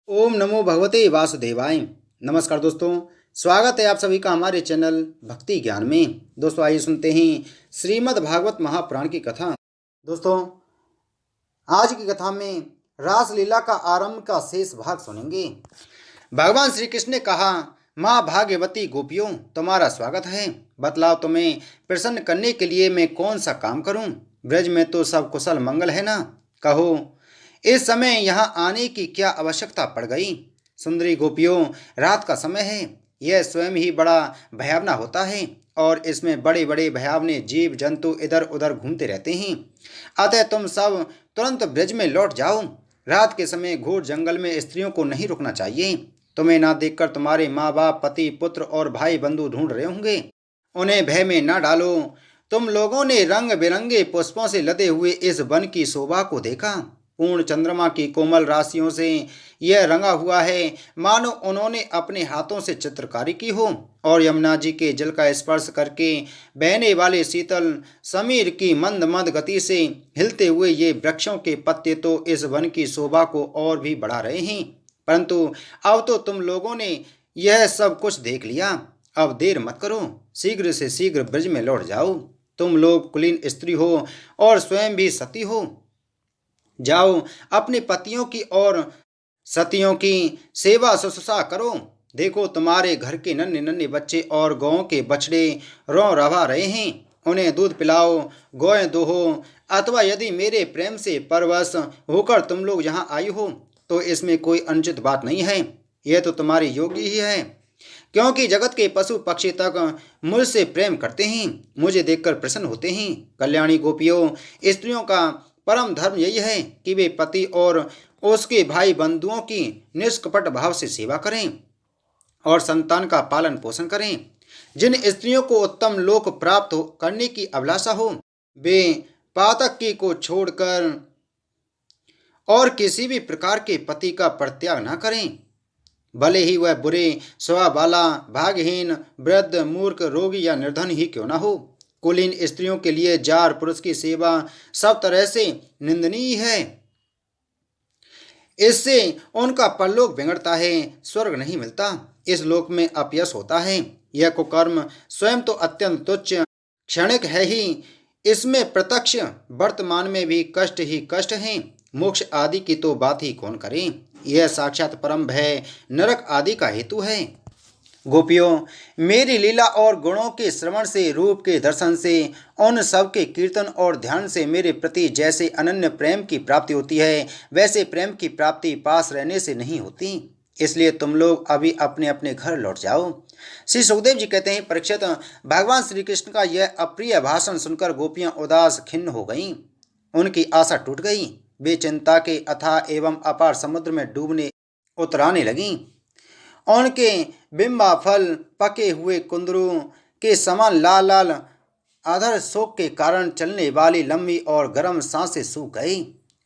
ओम नमो भगवते वासुदेवाय। नमस्कार दोस्तों, स्वागत है आप सभी का हमारे चैनल भक्ति ज्ञान में। दोस्तों आइए सुनते हैं श्रीमद् भागवत महापुराण की कथा। दोस्तों आज की कथा में रासलीला का आरंभ का शेष भाग सुनेंगे। भगवान श्री कृष्ण ने कहा, माँ भाग्यवती गोपियों, तुम्हारा स्वागत है। बतलाओ, तुम्हें प्रसन्न करने के लिए मैं कौन सा काम करूं? ब्रज में तो सब कुशल मंगल है ना? कहो, इस समय यहाँ आने की क्या आवश्यकता पड़ गई? सुंदरी गोपियों, रात का समय है। यह स्वयं ही बड़ा भयावना होता है और इसमें बड़े बड़े भयावने जीव जंतु इधर उधर घूमते रहते हैं। अतः तुम सब तुरंत ब्रज में लौट जाओ। रात के समय घोर जंगल में स्त्रियों को नहीं रुकना चाहिए। तुम्हें ना देखकर तुम्हारे माँ बाप, पति, पुत्र और भाई बंधु ढूंढ रहे होंगे। उन्हें भय में न डालो। तुम लोगों ने रंग बिरंगे पुष्पों से लदे हुए इस वन की शोभा को देखा। पूर्ण चंद्रमा की कोमल राशियों से यह रंगा हुआ है मानो उन्होंने अपने हाथों से चित्रकारी की हो। और यमुना जी के जल का स्पर्श करके बहने वाले शीतल समीर की मंद मंद गति से हिलते हुए ये वृक्षों के पत्ते तो इस वन की शोभा को और भी बढ़ा रहे हैं। परंतु अब तो तुम लोगों ने यह सब कुछ देख लिया। अब देर मत करो, शीघ्र से शीघ्र ब्रज में लौट जाओ। तुम लोग कुलीन स्त्री हो और स्वयं भी सती हो। जाओ, अपने पतियों की और सतियों की सेवा शुश्रूषा करो। देखो, तुम्हारे घर के नन्हे नन्हे बच्चे और गौओं के बछड़े रौ रवा रहे हैं। उन्हें दूध पिलाओ, गौएं दोहो। अथवा यदि मेरे प्रेम से परवश होकर तुम लोग यहाँ आई हो तो इसमें कोई अनुचित बात नहीं है। यह तो तुम्हारी योग्य ही है, क्योंकि जगत के पशु पक्षी तक मुझसे प्रेम करते हैं, मुझे देखकर प्रसन्न होते हैं। कल्याणी गोपियों, स्त्रियों का परम धर्म यही है कि वे पति और उसके भाई बंधुओं की निष्कपट भाव से सेवा करें और संतान का पालन पोषण करें। जिन स्त्रियों को उत्तम लोक प्राप्त करने की अभिलाषा हो, वे पातकी को छोड़कर और किसी भी प्रकार के पति का परित्याग न करें, भले ही वह बुरे स्वभाव वाला, भाग्यहीन, वृद्ध, मूर्ख, रोगी या निर्धन ही क्यों न हो। कुलीन स्त्रियों के लिए जार पुरुष की सेवा सब तरह से निंदनीय है। इससे उनका परलोक बिगड़ता है, स्वर्ग नहीं मिलता, इस लोक में अपयश होता है। यह कुकर्म स्वयं तो अत्यंत तुच्छ क्षणिक है ही, इसमें प्रत्यक्ष वर्तमान में भी कष्ट ही कष्ट हैं। मोक्ष आदि की तो बात ही कौन करे। यह साक्षात परम भय नरक आदि का हेतु है। गोपियों, मेरी लीला और गुणों के श्रवण से, रूप के दर्शन से, उन सब के कीर्तन और ध्यान से मेरे प्रति जैसे अनन्य प्रेम की प्राप्ति होती है, वैसे प्रेम की प्राप्ति पास रहने से नहीं होती। इसलिए तुम लोग अभी अपने अपने घर लौट जाओ। श्री सुखदेव जी कहते हैं, परीक्षित, भगवान श्री कृष्ण का यह अप्रिय भाषण सुनकर गोपियां उदास खिन्न हो गईं। उनकी आशा टूट गई। वे चिंता के अथाह एवं अपार समुद्र में डूबने उतराने लगीं। उनके बिंबा फल पके हुए कुंदरों के समान लाल लाल आधर शोक के कारण चलने वाली लंबी और गर्म सांसें सूख गई।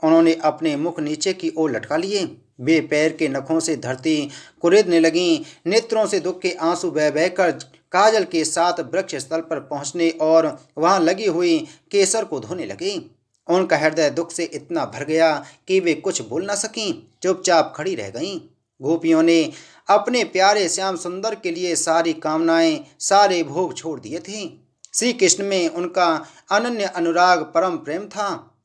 उन्होंने अपने मुख नीचे की ओर लटका लिए। वे पैर के नखों से धरती कुरेदने लगीं। नेत्रों से दुख के आंसू बह बहकर काजल के साथ वृक्ष स्थल पर पहुंचने और वहां लगी हुई केसर को धोने लगी। उनका हृदय दुख से इतना भर गया कि वे कुछ बोल न सकीं, चुपचाप खड़ी रह गईं। गोपियों ने अपने प्यारे श्याम सुंदर के लिए सारी कामनाएं, सारे भोग छोड़ दिए थे। श्री कृष्ण में उनका अनन्य अनुराग, परम प्रेम था।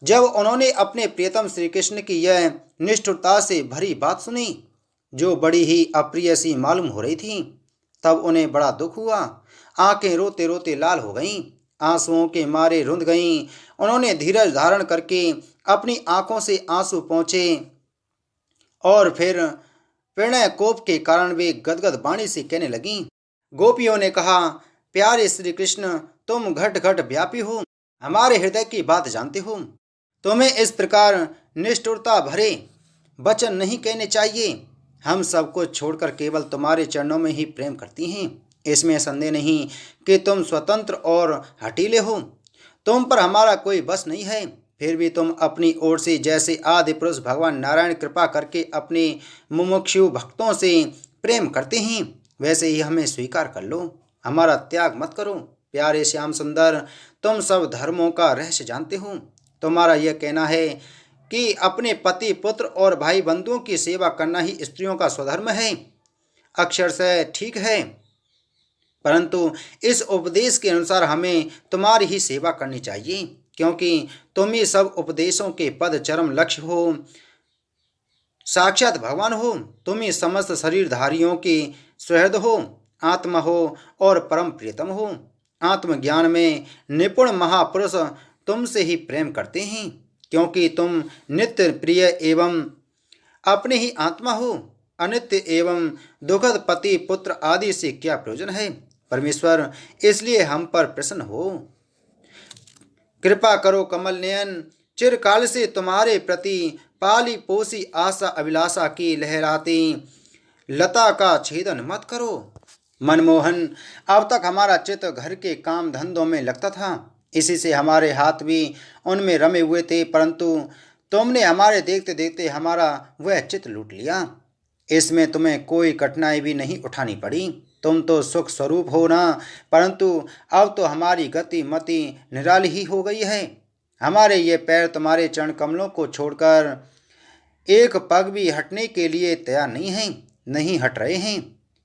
जब उन्होंने अपने प्रियतम श्री कृष्ण की यह निष्ठुरता से भरी बात सुनी, जो बड़ी ही अप्रिय सी मालूम हो रही थी, तब उन्हें बड़ा दुख हुआ। आंखें रोते रोते लाल हो गईं, आंसुओं के मारे रुंध गईं। उन्होंने धीरज धारण करके अपनी आंखों से आंसू पोंछे और फिर प्रणय कोप के कारण वे गदगद वाणी से कहने लगीं। गोपियों ने कहा, प्यारे श्री कृष्ण, तुम घट घट व्यापी हो, हमारे हृदय की बात जानते हो। तुम्हें इस प्रकार निष्ठुरता भरे वचन नहीं कहने चाहिए। हम सब कुछ छोड़कर केवल तुम्हारे चरणों में ही प्रेम करती हैं। इसमें संदेह नहीं कि तुम स्वतंत्र और हठीले हो। तुम पर हमारा कोई बस नहीं है। फिर भी तुम अपनी ओर से जैसे आदि पुरुष भगवान नारायण कृपा करके अपने मुमुक्षु भक्तों से प्रेम करते हैं, वैसे ही हमें स्वीकार कर लो। हमारा त्याग मत करो। प्यारे श्याम सुंदर, तुम सब धर्मों का रहस्य जानते हो। तुम्हारा यह कहना है कि अपने पति, पुत्र और भाई बंधुओं की सेवा करना ही स्त्रियों का स्वधर्म है, अक्षरशः ठीक है, परंतु इस उपदेश के अनुसार हमें तुम्हारी ही सेवा करनी चाहिए, क्योंकि तुम ही सब उपदेशों के पद चरम लक्ष्य हो, साक्षात भगवान हो। तुम ही समस्त शरीरधारियों की सुहृद हो, आत्मा हो और परम प्रियतम हो। आत्मज्ञान में निपुण महापुरुष तुमसे ही प्रेम करते हैं, क्योंकि तुम नित्य प्रिय एवं अपने ही आत्मा हो। अनित्य एवं दुखद पति, पुत्र आदि से क्या प्रयोजन है। परमेश्वर, इसलिए हम पर प्रसन्न हो, कृपा करो कमल नयन। चिरकाल से तुम्हारे प्रति पाली पोसी आशा अभिलाषा की लहराती लता का छेदन मत करो। मनमोहन, अब तक हमारा चित्त घर के काम धंधों में लगता था, इसी से हमारे हाथ भी उनमें रमे हुए थे, परंतु तुमने हमारे देखते देखते हमारा वह चित्त लूट लिया। इसमें तुम्हें कोई कठिनाई भी नहीं उठानी पड़ी। तुम तो सुख स्वरूप हो ना, परंतु अब तो हमारी गति मति निराली ही हो गई है। हमारे ये पैर तुम्हारे चरण कमलों को छोड़कर एक पग भी हटने के लिए तैयार नहीं हट रहे हैं।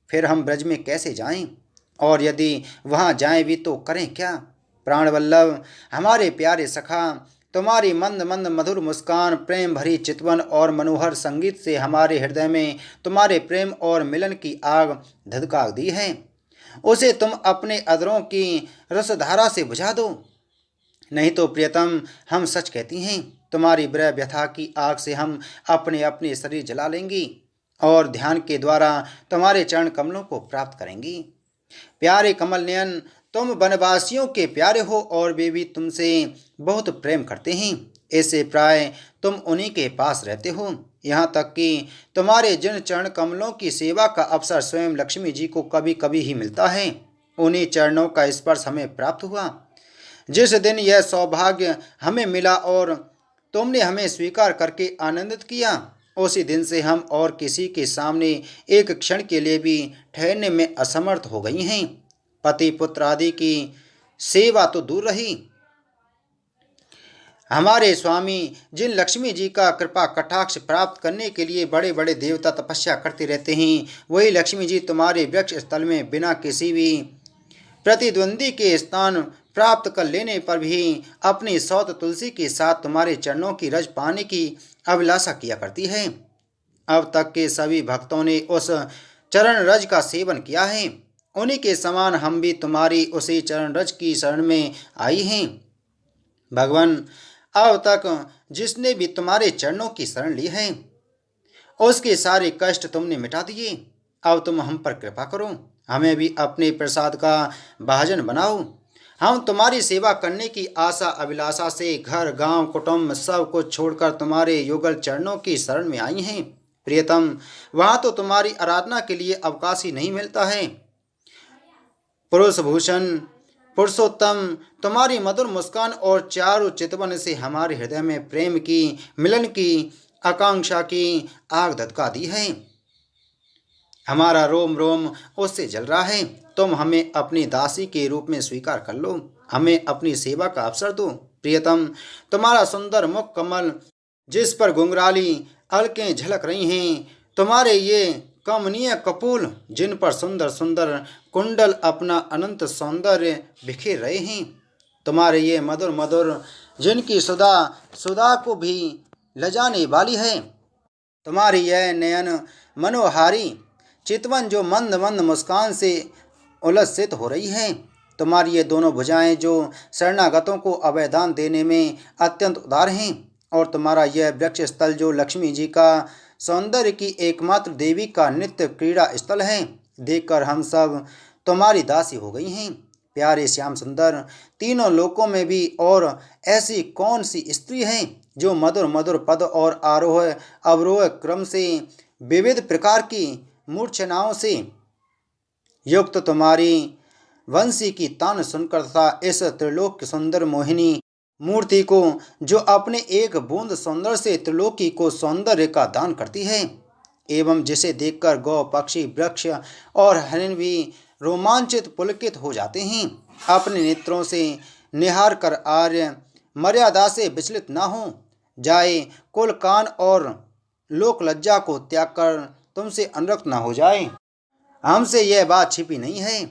फिर हम ब्रज में कैसे जाएं? और यदि वहां जाएं भी तो करें क्या? प्राणवल्लभ, हमारे प्यारे सखा, तुम्हारी मंद मंद मधुर मुस्कान, प्रेम भरी चितवन और मनोहर संगीत से हमारे हृदय में तुम्हारे प्रेम और मिलन की आग धधका दी है। उसे तुम अपने अधरों की रसधारा से बुझा दो, नहीं तो प्रियतम, हम सच कहती हैं, तुम्हारी विरह व्यथा की आग से हम अपने अपने शरीर जला लेंगी और ध्यान के द्वारा तुम्हारे चरण कमलों को प्राप्त करेंगी। प्यारे कमल नयन, तुम वनवासियों के प्यारे हो और वे भी तुमसे बहुत प्रेम करते हैं। ऐसे प्राय तुम उन्हीं के पास रहते हो, यहाँ तक कि तुम्हारे जिन चरण कमलों की सेवा का अवसर स्वयं लक्ष्मी जी को कभी कभी ही मिलता है, उन्हीं चरणों का स्पर्श हमें प्राप्त हुआ। जिस दिन यह सौभाग्य हमें मिला और तुमने हमें स्वीकार करके आनंदित किया, उसी दिन से हम और किसी के सामने एक क्षण के लिए भी ठहरने में असमर्थ हो गई हैं। पति पुत्र आदि की सेवा तो दूर रही, हमारे स्वामी जिन लक्ष्मी जी का कृपा कटाक्ष प्राप्त करने के लिए बड़े बड़े देवता तपस्या करते रहते हैं, वही लक्ष्मी जी तुम्हारे वृक्ष स्थल में बिना किसी भी प्रतिद्वंदी के स्थान प्राप्त कर लेने पर भी अपनी सौत तुलसी के साथ तुम्हारे चरणों की रज पाने की अभिलाषा किया करती है। अब तक के सभी भक्तों ने उस चरण रज का सेवन किया है, उन्हीं के समान हम भी तुम्हारी उसी चरण रज की शरण में आई हैं। भगवान, अब तक जिसने भी तुम्हारे चरणों की शरण ली है, उसके सारे कष्ट तुमने मिटा दिए। अब तुम हम पर कृपा करो, हमें भी अपने प्रसाद का भाजन बनाओ। हम तुम्हारी सेवा करने की आशा अभिलाषा से घर गांव कुटुंब सब कुछ छोड़कर तुम्हारे युगल चरणों की शरण में आई हैं। प्रियतम, वहाँ तो तुम्हारी आराधना के लिए अवकाश ही नहीं मिलता है। पुरुष भूषण पुरुषोत्तम, तुम्हारी मधुर मुस्कान और चारु चितवन से हमारे हृदय में प्रेम की मिलन की आकांक्षा की आग धधका दी है। हमारा रोम रोम उससे जल रहा है। तुम हमें अपनी दासी के रूप में स्वीकार कर लो, हमें अपनी सेवा का अवसर दो। प्रियतम, तुम्हारा सुंदर मुख कमल जिस पर घुंघराली अलकें झलक रही हैं, तुम्हारे ये कमनीय कपूल जिन पर सुंदर सुंदर कुंडल अपना अनंत सौंदर्य बिखेर रहे हैं, तुम्हारे ये मधुर मधुर जिनकी सुधा सुधा को भी लजाने वाली है, तुम्हारी यह नयन मनोहारी चितवन जो मंद मंद मुस्कान से उल्लसित हो रही है, तुम्हारी ये दोनों भुजाएं जो शरणागतों को अभयदान देने में अत्यंत उदार हैं, और तुम्हारा यह वृक्ष स्थल जो लक्ष्मी जी का सौंदर्य की एकमात्र देवी का नित्य क्रीड़ा स्थल है, देखकर हम सब तुम्हारी दासी हो गई हैं। प्यारे श्याम सुंदर, तीनों लोकों में भी और ऐसी कौन सी स्त्री है जो मधुर मधुर पद और आरोह अवरोह क्रम से विविध प्रकार की मूर्छनाओं से युक्त तुम्हारी वंशी की तान सुनकर तथा इस त्रिलोक सुंदर मोहिनी मूर्ति को जो अपने एक बूंद सौंदर्य से त्रिलोकी को सौंदर्य का दान करती है, एवं जिसे देखकर गौ पक्षी वृक्ष और हरिण भी रोमांचित पुलकित हो जाते हैं, अपने नेत्रों से निहार कर आर्य मर्यादा से विचलित न हो, जाए, कुल कान और लोक लज्जा को त्याग कर तुमसे अनुरक्त न हो जाए। हमसे यह बात छिपी नहीं है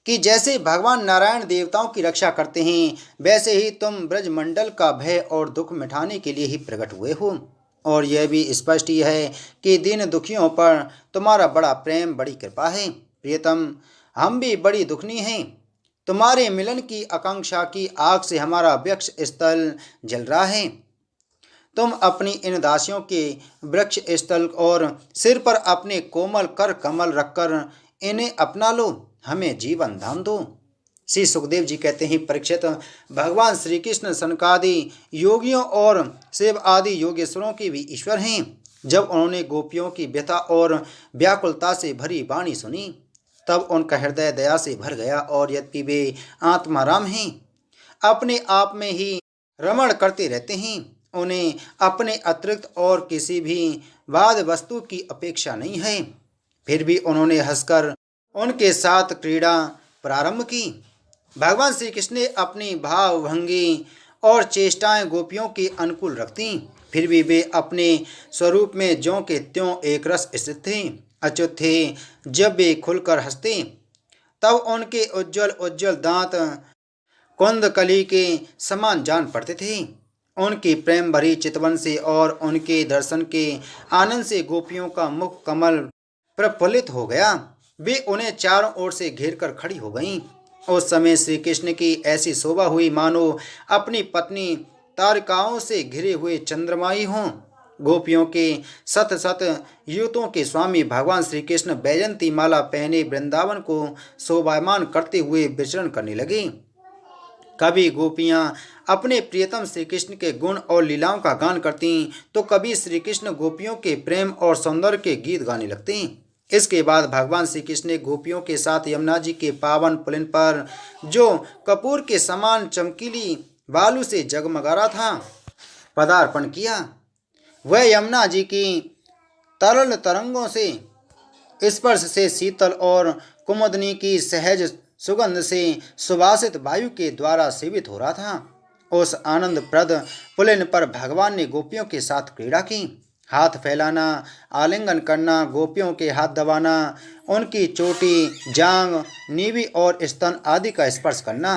कि जैसे भगवान नारायण देवताओं की रक्षा करते हैं, वैसे ही तुम ब्रजमंडल का भय और दुख मिटाने के लिए ही प्रकट हुए हो। और यह भी स्पष्ट ही है कि दीन दुखियों पर तुम्हारा बड़ा प्रेम, बड़ी कृपा है। प्रियतम, हम भी बड़ी दुखनी हैं। तुम्हारे मिलन की आकांक्षा की आग से हमारा वक्ष स्थल जल रहा है। तुम अपनी इन दासियों के वृक्ष स्थल और सिर पर अपने कोमल कर कमल रखकर इन्हें अपना लो, हमें जीवन दान दो। श्री सुखदेव जी कहते हैं, परीक्षित, भगवान श्री कृष्ण सनकादि योगियों और शिव आदि योगेश्वरों के भी ईश्वर हैं। जब उन्होंने गोपियों की व्यथा और व्याकुलता से भरी वाणी सुनी, तब उनका हृदय दया से भर गया और यद्यपि वे आत्माराम हैं, अपने आप में ही रमण करते रहते हैं, उन्हें अपने अतिरिक्त और किसी भी वाद वस्तु की अपेक्षा नहीं है, फिर भी उन्होंने हंसकर उनके साथ क्रीड़ा प्रारंभ की। भगवान श्री कृष्ण ने अपनी भाव भंगी और चेष्टाएं गोपियों के अनुकूल रखती, फिर भी वे अपने स्वरूप में ज्यों के त्यों एक रस स्थित थे, अच्युत थे। जब वे खुलकर हंसते, तब उनके उज्जवल उज्जवल दांत कुंदकली के समान जान पड़ते थे। उनकी प्रेम भरी चितवन से और उनके दर्शन के आनंद से गोपियों का मुख कमल प्रफुल्लित हो गया। वे उन्हें चारों ओर से घेर कर खड़ी हो गईं। उस समय श्री कृष्ण की ऐसी शोभा हुई मानो अपनी पत्नी तारिकाओं से घिरे हुए चंद्रमाई हों। गोपियों के सत सत युवतों के स्वामी भगवान श्री कृष्ण बैजंती माला पहने वृंदावन को शोभायमान करते हुए विचरण करने लगे। कभी गोपियां अपने प्रियतम श्री कृष्ण के गुण और लीलाओं का गान करती, तो कभी श्री कृष्ण गोपियों के प्रेम और सौंदर्य के गीत गाने लगते। इसके बाद भगवान श्री कृष्ण ने गोपियों के साथ यमुना जी के पावन पुलिन पर, जो कपूर के समान चमकीली बालू से जगमगा रहा था, पदार्पण किया। वह यमुना जी की तरल तरंगों से स्पर्श से शीतल और कुमुदनी की सहज सुगंध से सुवासित वायु के द्वारा सेवित हो रहा था। उस आनंदप्रद पुलिन पर भगवान ने गोपियों के साथ क्रीड़ा की। हाथ फैलाना, आलिंगन करना, गोपियों के हाथ दबाना, उनकी चोटी, जांग, नीवी और स्तन आदि का स्पर्श करना,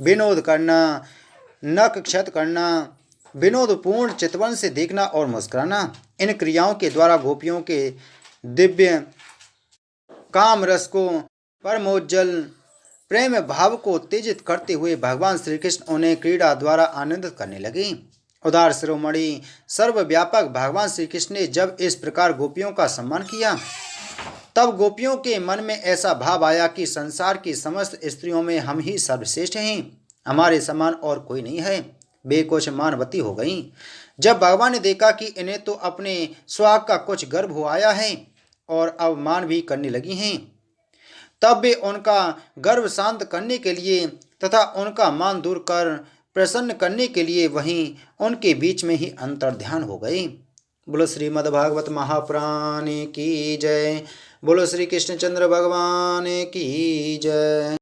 विनोद करना, नख क्षत करना, विनोदपूर्ण चितवन से देखना और मुस्कुराना, इन क्रियाओं के द्वारा गोपियों के दिव्य काम रस को, परमोज्जल प्रेम भाव को उत्तेजित करते हुए भगवान श्री कृष्ण उन्हें क्रीड़ा द्वारा आनंदित करने लगे। उदार शिरोमणि सर्वव्यापक भगवान श्री कृष्ण ने जब इस प्रकार गोपियों का सम्मान किया, तब गोपियों के मन में ऐसा भाव आया कि संसार की समस्त स्त्रियों में हम ही सर्वश्रेष्ठ हैं, हमारे समान और कोई नहीं है। वे कुछ मानवती हो गईं। जब भगवान ने देखा कि इन्हें तो अपने सुहाग का कुछ गर्व हो आया है और अवमान भी करने लगी हैं, तब वे उनका गर्व शांत करने के लिए तथा उनका मान दूर कर प्रसन्न करने के लिए वहीं उनके बीच में ही अंतर्ध्यान हो गए। बोलो श्रीमद् भागवत महापुराण की जय। बोलो श्री कृष्णचंद्र भगवान की जय।